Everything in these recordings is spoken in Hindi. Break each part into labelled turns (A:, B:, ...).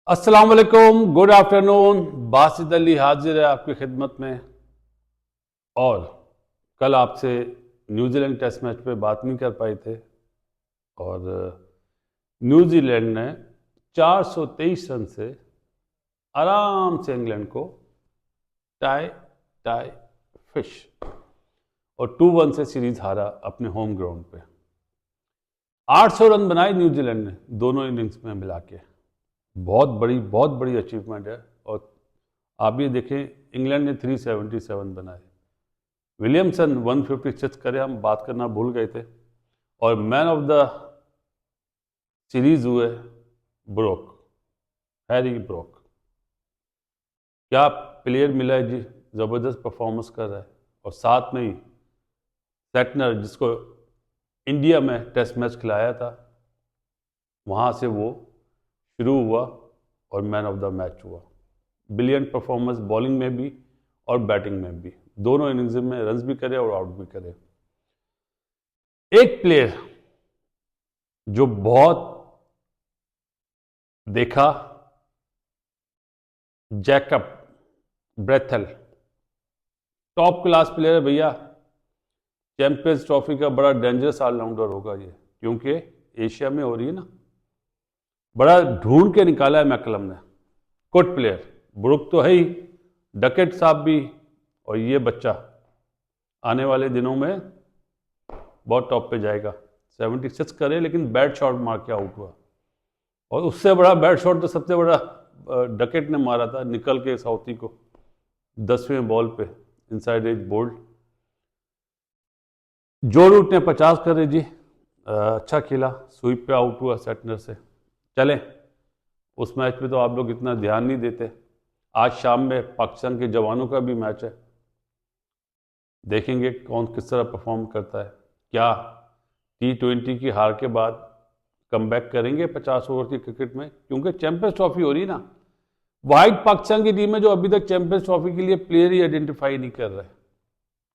A: अस्सलाम वालेकुम, गुड आफ्टरनून। बासित अली हाजिर है आपकी खिदमत में। और कल आपसे न्यूजीलैंड टेस्ट मैच पे बात नहीं कर पाए थे और न्यूजीलैंड ने 423 रन से आराम से इंग्लैंड को टाई टाई फिश और 2-1 से सीरीज हारा अपने होम ग्राउंड पे। 800 रन बनाए न्यूजीलैंड ने दोनों इनिंग्स में मिला के। बहुत बड़ी अचीवमेंट है। और आप ये देखें, इंग्लैंड ने 377 बनाए, विलियमसन 156 करे, हम बात करना भूल गए थे। और मैन ऑफ द सीरीज हुए ब्रोक, हैरी ब्रोक। क्या प्लेयर मिला है जी, ज़बरदस्त परफॉर्मेंस कर रहा है। और साथ में ही सेटनर, जिसको इंडिया में टेस्ट मैच खिलाया था, वहाँ से वो शुरू हुआ और मैन ऑफ द मैच हुआ। ब्रिलियंट परफॉर्मेंस बॉलिंग में भी और बैटिंग में भी, दोनों इनिंग्स में रन्स भी करे और आउट भी करे। एक प्लेयर जो बहुत देखा, जैकब ब्रेथल, टॉप क्लास प्लेयर है भैया। चैंपियंस ट्रॉफी का बड़ा डेंजरस ऑलराउंडर होगा ये, क्योंकि एशिया में हो रही है ना। बड़ा ढूंढ के निकाला है मैकलम ने। Good player. ब्रुक तो है ही, डकेट साहब भी, और ये बच्चा आने वाले दिनों में बहुत टॉप पे जाएगा। 76 करे, लेकिन बैड शॉट मार के आउट हुआ। और उससे बड़ा बैड शॉट तो सबसे बड़ा डकेट ने मारा था, निकल के साउथी को 10वें बॉल पे इनसाइड एज बोल्ड। जो रूट ने 50 करे जी, अच्छा खेला, स्वीप पे आउट हुआ सेटनर से। चले, उस मैच पे तो आप लोग इतना ध्यान नहीं देते। आज शाम में पाकिस्तान के जवानों का भी मैच है, देखेंगे कौन किस तरह परफॉर्म करता है। क्या T20 की हार के बाद कमबैक करेंगे 50 ओवर की क्रिकेट में, क्योंकि चैंपियंस ट्रॉफी हो रही ना। वाइट पाकिस्तान की टीम है जो अभी तक चैंपियंस ट्रॉफी के लिए प्लेयर ही आइडेंटिफाई नहीं कर रहे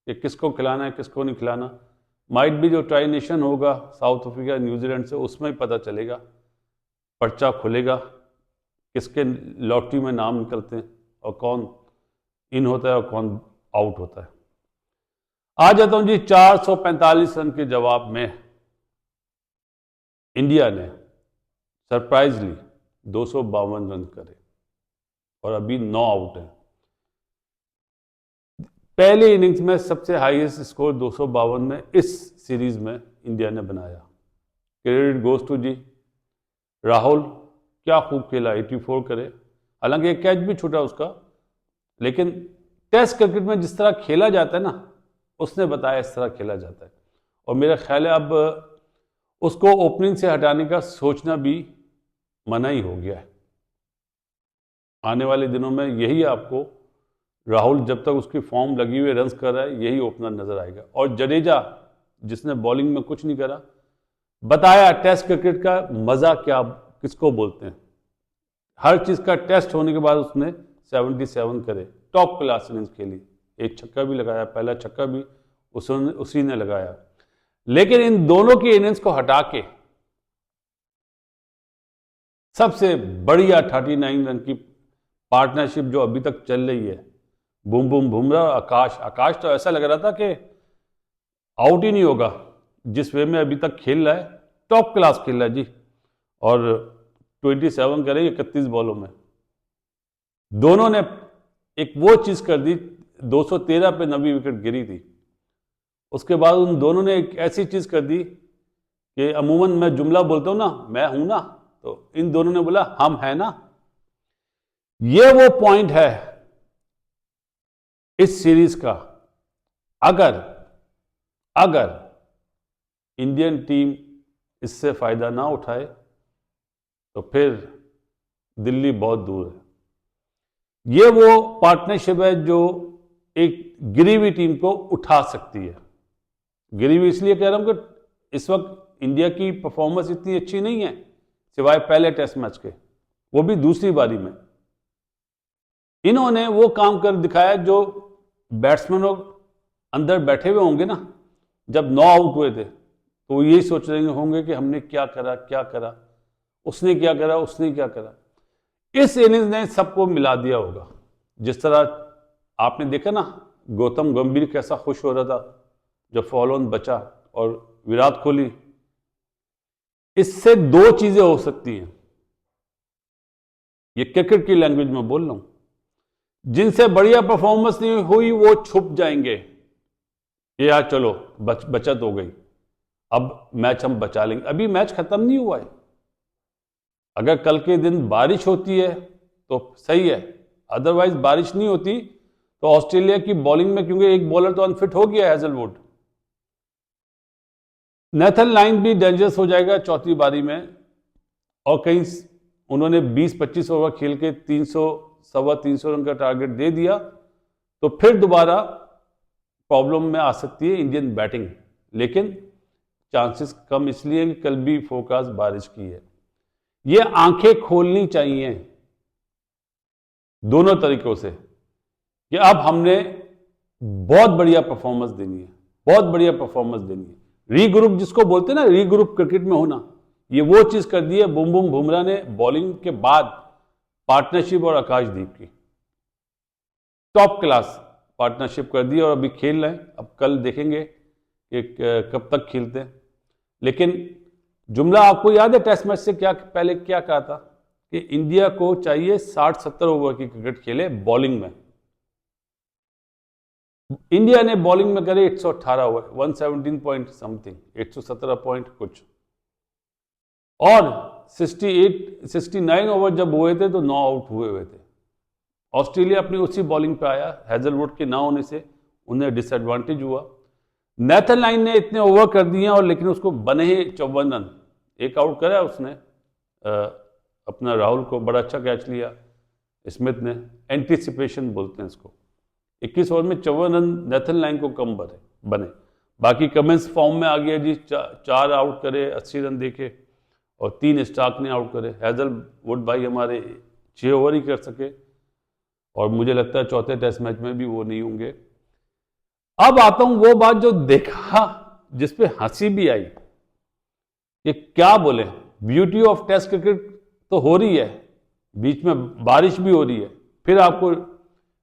A: कि किसको खिलाना है किसको नहीं खिलाना। माइट भी जो ट्राई नेशन होगा साउथ अफ्रीका न्यूजीलैंड से, उसमें ही पता चलेगा, पर्चा खुलेगा किसके लॉटरी में नाम निकलते हैं और कौन इन होता है और कौन आउट होता है। आ जाता हूं जी 445 रन के जवाब में इंडिया ने सरप्राइजली 252 रन करे और अभी 9 आउट हैं। पहले इनिंग्स में सबसे हाईएस्ट स्कोर 252 में इस सीरीज में इंडिया ने बनाया। क्रेडिट गोज टू जी राहुल, क्या खूब खेला, 84 करे। हालांकि एक कैच भी छूटा उसका, लेकिन टेस्ट क्रिकेट में जिस तरह खेला जाता है ना, उसने बताया इस तरह खेला जाता है। और मेरा ख्याल है अब उसको ओपनिंग से हटाने का सोचना भी मना ही हो गया है। आने वाले दिनों में यही आपको राहुल, जब तक उसकी फॉर्म लगी हुई रन्स कर रहा है, यही ओपनर नजर आएगा। और जडेजा, जिसने बॉलिंग में कुछ नहीं करा, बताया टेस्ट क्रिकेट का मजा क्या किसको बोलते हैं। हर चीज का टेस्ट होने के बाद उसने 77 करे, टॉप क्लास इनिंग्स खेली। एक छक्का भी लगाया, पहला छक्का भी उसी ने लगाया। लेकिन इन दोनों की इनिंग्स को हटा के सबसे बढ़िया 39 रन की पार्टनरशिप जो अभी तक चल रही है, बूम बूम बुमराह आकाश। आकाश तो ऐसा लग रहा था कि आउट ही नहीं होगा, जिस वे में अभी तक खेल रहा है, टॉप क्लास खेल रहा है जी। और 27 करे 31 बॉलों में। दोनों ने एक वो चीज कर दी, 213 पे 90 विकेट गिरी थी। उसके बाद उन दोनों ने एक ऐसी चीज कर दी कि अमूमन मैं जुमला बोलता हूं ना, मैं हूं ना, तो इन दोनों ने बोला हम हैं ना। ये वो पॉइंट है इस सीरीज का। अगर अगर इंडियन टीम इससे फायदा ना उठाए तो फिर दिल्ली बहुत दूर है। ये वो पार्टनरशिप है जो एक गिरी हुई टीम को उठा सकती है। गिरी हुई इसलिए कह रहा हूं कि इस वक्त इंडिया की परफॉर्मेंस इतनी अच्छी नहीं है, सिवाय पहले टेस्ट मैच के, वो भी दूसरी बारी में। इन्होंने वो काम कर दिखाया जो बैट्समैन लोग अंदर बैठे हुए होंगे ना, जब 9 आउट हुए थे, तो यही सोच रहे होंगे कि हमने क्या करा, उसने क्या करा, उसने क्या करा। इस इनिंग्स ने सबको मिला दिया होगा। जिस तरह आपने देखा ना, गौतम गंभीर कैसा खुश हो रहा था जब फॉलो ऑन बचा, और विराट कोहली। इससे दो चीजें हो सकती हैं, ये क्रिकेट की लैंग्वेज में बोल रहा हूं। जिनसे बढ़िया परफॉर्मेंस नहीं हुई वो छुप जाएंगे कि यार चलो बचत हो गई, अब मैच हम बचा लेंगे। अभी मैच खत्म नहीं हुआ है। अगर कल के दिन बारिश होती है तो सही है, अदरवाइज बारिश नहीं होती तो ऑस्ट्रेलिया की बॉलिंग में, क्योंकि एक बॉलर तो अनफिट हो गया हेजलवुड, नेथन लाइन भी डेंजरस हो जाएगा चौथी बारी में। और कहीं उन्होंने 20-25 ओवर खेल के 300-325 रन का टारगेट दे दिया तो फिर दोबारा प्रॉब्लम में आ सकती है इंडियन बैटिंग। लेकिन चांसेस कम इसलिए कि कल भी फोरकास्ट बारिश की है। ये आंखें खोलनी चाहिए दोनों तरीकों से कि अब हमने बहुत बढ़िया परफॉर्मेंस देनी है, बहुत बढ़िया परफॉर्मेंस देनी है। रीग्रुप जिसको बोलते हैं ना, रीग्रुप क्रिकेट में होना, ये वो चीज कर दी है बुम बुम बुमराह ने बॉलिंग के बाद पार्टनरशिप और आकाशदीप की टॉप क्लास पार्टनरशिप कर दी, और अभी खेल रहे हैं। अब कल देखेंगे कि कब तक खेलते हैं। लेकिन जुमला आपको याद है टेस्ट मैच से क्या पहले क्या कहा था कि इंडिया को चाहिए 60-70 ओवर की क्रिकेट खेले बॉलिंग में। इंडिया ने बॉलिंग में करे 118 ओवर, 117 पॉइंट समथिंग, 117 पॉइंट कुछ, और 69 ओवर जब हुए थे तो 9 आउट हुए थे। ऑस्ट्रेलिया अपनी उसी बॉलिंग पे आया, हेजलवुड के ना होने से उन्हें डिसएडवांटेज हुआ। नेथन लाइन ने इतने ओवर कर दिए और लेकिन उसको बने ही 54 रन, एक आउट करा उसने अपना राहुल को, बड़ा अच्छा कैच लिया स्मिथ ने, एंटीसिपेशन बोलते हैं इसको। 21 ओवर में 54 रन नेथन लाइन को कम बने। बाकी कमेंस फॉर्म में आ गया जी, 4 आउट करे 80 रन देके, और 3 स्टार्क ने आउट करे। हेजलवुड भाई हमारे 6 ओवर ही कर सके, और मुझे लगता है चौथे टेस्ट मैच में भी वो नहीं होंगे। अब आता हूं वो बात जो देखा जिसपे हंसी भी आई, ये क्या बोले, ब्यूटी ऑफ टेस्ट क्रिकेट तो हो रही है, बीच में बारिश भी हो रही है, फिर आपको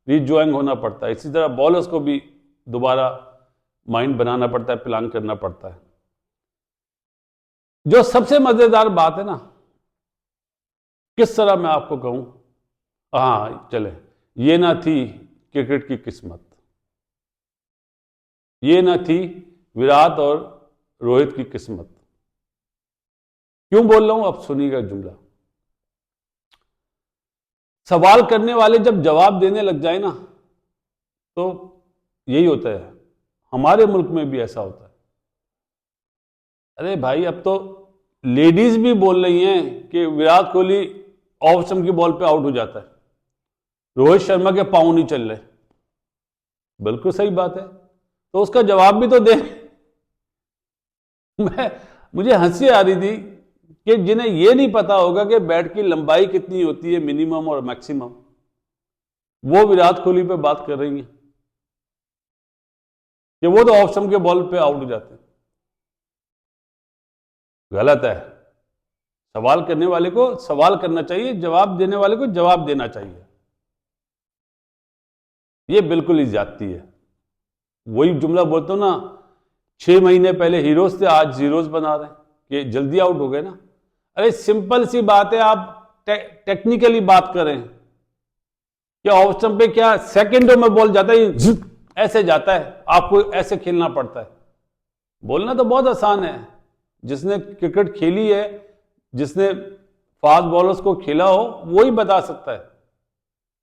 A: रिज्वाइंग होना पड़ता है। इसी तरह बॉलर्स को भी दोबारा माइंड बनाना पड़ता है, प्लान करना पड़ता है। जो सबसे मजेदार बात है ना, किस तरह मैं आपको कहूं, हाँ चले, ये ना थी क्रिकेट की किस्मत, ये ना थी विराट और रोहित की किस्मत। क्यों बोल रहा हूं, अब सुनिएगा जुमला। सवाल करने वाले जब जवाब देने लग जाए ना, तो यही होता है। हमारे मुल्क में भी ऐसा होता है। अरे भाई, अब तो लेडीज भी बोल रही हैं कि विराट कोहली ऑफ स्टंप की बॉल पे आउट हो जाता है, रोहित शर्मा के पांव नहीं चल रहे। बिल्कुल सही बात है, तो उसका जवाब भी तो दे। मुझे हंसी आ रही थी कि जिन्हें यह नहीं पता होगा कि बैट की लंबाई कितनी होती है, मिनिमम और मैक्सिमम, वो विराट कोहली पे बात कर रही हैं कि वो तो ऑफ स्टंप के बॉल पे आउट हो जाते हैं। गलत है। सवाल करने वाले को सवाल करना चाहिए, जवाब देने वाले को जवाब देना चाहिए। ये बिल्कुल ही ज्यादती है। वही जुमला बोलते हो ना, 6 महीने पहले हीरोज थे, आज जीरोज बना रहे हैं कि जल्दी आउट हो गए ना। अरे सिंपल सी बात है, आप टेक्निकली बात करें कि ऑफ स्टंप पे क्या सेकंडों में बॉल जाता है, ऐसे जाता है, आपको ऐसे खेलना पड़ता है। बोलना तो बहुत आसान है, जिसने क्रिकेट खेली है, जिसने फास्ट बॉलर्स को खेला हो, वो ही बता सकता है।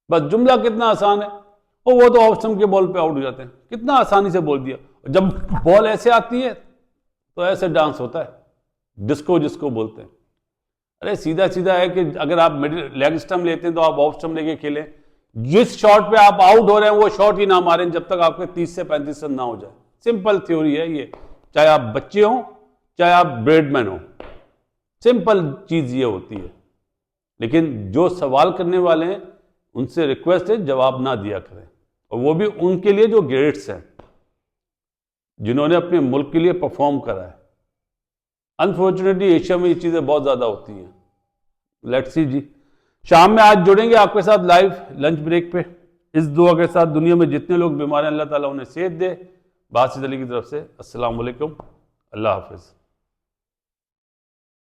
A: बस जुमला कितना आसान है, और वो तो ऑफ स्टंप के बॉल पे आउट हो जाते हैं, कितना आसानी से बोल दिया। जब बॉल ऐसे आती है तो ऐसे डांस होता है, डिस्को जिसको बोलते हैं। अरे सीधा सीधा है कि अगर आप मिडिल लेग स्टंप लेते हैं तो आप ऑफ स्टंप लेके खेलें, जिस शॉट पे आप आउट हो रहे हैं वो शॉट ही ना मारें जब तक आपके 30 से 35 रन ना हो जाए। सिंपल थ्योरी है ये, चाहे आप बच्चे हो चाहे आप ब्रेडमैन हो, सिंपल चीज ये होती है। लेकिन जो सवाल करने वाले हैं उनसे रिक्वेस्ट है जवाब ना दिया करें, और वो भी उनके लिए जो ग्रेट्स हैं, जिन्होंने अपने मुल्क के लिए परफॉर्म करा है। अनफॉर्चुनेटली एशिया में ये चीजें बहुत ज्यादा होती हैं। लेट्स सी जी, शाम में आज जुड़ेंगे आपके साथ लाइव लंच ब्रेक पे इस दुआ के साथ, दुनिया में जितने लोग बीमार हैं अल्लाह ताला उन्हें सेहत दे। बासित अली की तरफ से अस्सलाम वालेकुम, अल्लाह हाफिज़।